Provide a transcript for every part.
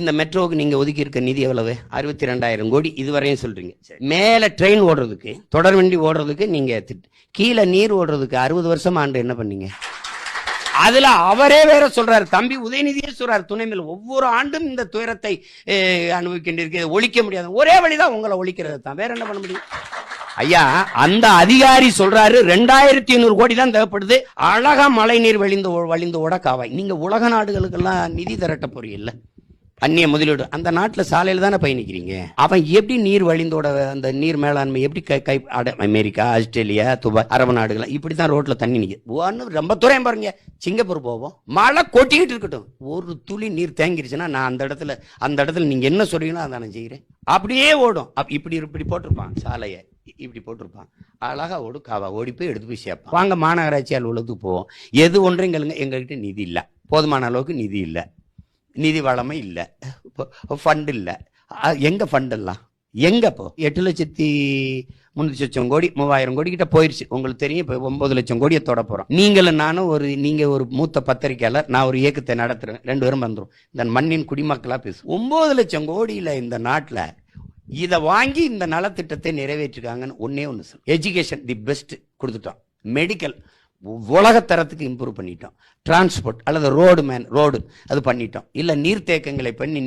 இந்த மெட்ரோவுக்கு நீங்க ஒதுக்கி இருக்க நிதி எவ்வளவு? 62,000 கோடி இதுவரையும் சொல்றீங்க. மேல ட்ரெயின் ஓடுறதுக்கு, தொடர் வண்டி ஓடுறதுக்கு நீங்க கீழே நீர் ஓடுறதுக்கு 60 வருஷம் ஆண்டு என்ன பண்ணீங்க? அதுல அவரே வேற சொல்றாரு, தம்பி உதயநிதியே சொல்றாரு, துணை மேல் ஒவ்வொரு ஆண்டும் இந்த துயரத்தை அனுபவிக்கின்றிருக்கு, ஒழிக்க முடியாது. ஒரே வழிதான் உங்களை ஒழிக்கிறது தான், வேற என்ன பண்ண முடியும்? ஐயா, அந்த அதிகாரி சொல்றாரு 2,500 கோடி தான் தேவைப்படுது, அழகா மழை நீர் வழிந்து ஓட காவாய். நீங்க உலக நாடுகளுக்கெல்லாம் நிதி திரட்ட போறீங்கல்ல, அந்நிய முதலீடு. அந்த நாட்டுல சாலையில தானே பயணிக்கிறீங்க. அவன் எப்படி நீர் வழிந்தோட அந்த நீர் மேலாண்மை எப்படி கை அமெரிக்கா, ஆஸ்திரேலியா, துபாய், அரபு நாடுகள் இப்படிதான் ரோட்ல தண்ணி நிற்கும். ரொம்ப தூரம் பாருங்க, சிங்கப்பூர் போவோம், மழை கொட்டிக்கிட்டு இருக்கட்டும், ஒரு துளி நீர் தேங்கிருச்சுன்னா நான் அந்த இடத்துல நீங்க என்ன சொல்றீங்களோ அதை நான் செய்யறேன். அப்படியே ஓடும். இப்படி போட்டிருப்பான் சாலையை, இப்படி போட்டிருப்பான், அழகா ஓடு காவா, ஓடி போய் எடுத்து போய் சேர்ப்பான். வாங்க மாநகராட்சி அலுவலகத்துக்கு போவோம், எது ஒன்றும் எங்ககிட்ட நிதி இல்லை, போதுமான அளவுக்கு நிதி இல்லை, நிதி வளமை இல்லை, ஃபண்ட் இல்லை. எங்க ஃபண்ட் எல்லாம் எங்க? இப்போ 8,300,000 கோடி 3,000 கோடி கிட்ட போயிருச்சு. உங்களுக்கு தெரியும், இப்போ 9 லட்சம் கோடியை தொட போறோம். நீங்களும் நானும் நீங்க ஒரு மூத்த பத்திரிகையாளர், நான் ஒரு இயக்கத்தை நடத்துறேன், 2 பேரும் வந்துடும், இந்த மண்ணின் குடிமக்களா பேசும். 9 லட்சம் கோடியில இந்த நாட்டுல இதை வாங்கி இந்த நலத்திட்டத்தை நிறைவேற்றிருக்காங்கன்னு ஒண்ணு சொல். எஜுகேஷன் தி பெஸ்ட் கொடுத்துட்டோம், மெடிக்கல் உலகத்தரத்துக்கு இம்ப்ரூவ் பண்ணிட்டோம், டிரான்ஸ்போர்ட் அல்லது ரோடு அது பண்ணிட்டோம், இல்ல நீர்த்தேக்கங்களை பண்ணி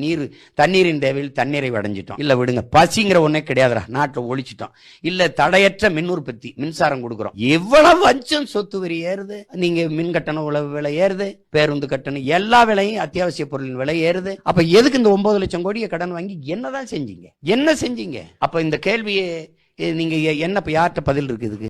தண்ணீரின் தேவையில் தண்ணீரை அடைஞ்சிட்டோம், இல்ல விடுங்க பசிங்கிற ஒன்னே கிடையாதுடா நாட்டை ஒழிச்சிட்டோம், இல்ல தடையற்ற மின் உற்பத்தி மின்சாரம் கொடுக்குறோம். எவ்வளவு வஞ்சம் சொத்து வரி ஏறுது, நீங்க மின் கட்டணம் உழவு விலை ஏறுது, பேருந்து கட்டணம், எல்லா விலையும் அத்தியாவசிய பொருளின் விலை ஏறுது. அப்ப எதுக்கு இந்த 9 லட்சம் கோடியை கடன் வாங்கி என்ன செஞ்சீங்க? அப்ப இந்த கேள்வியே நீங்க என்ன யார்கிட்ட பதில் இருக்கு இதுக்கு?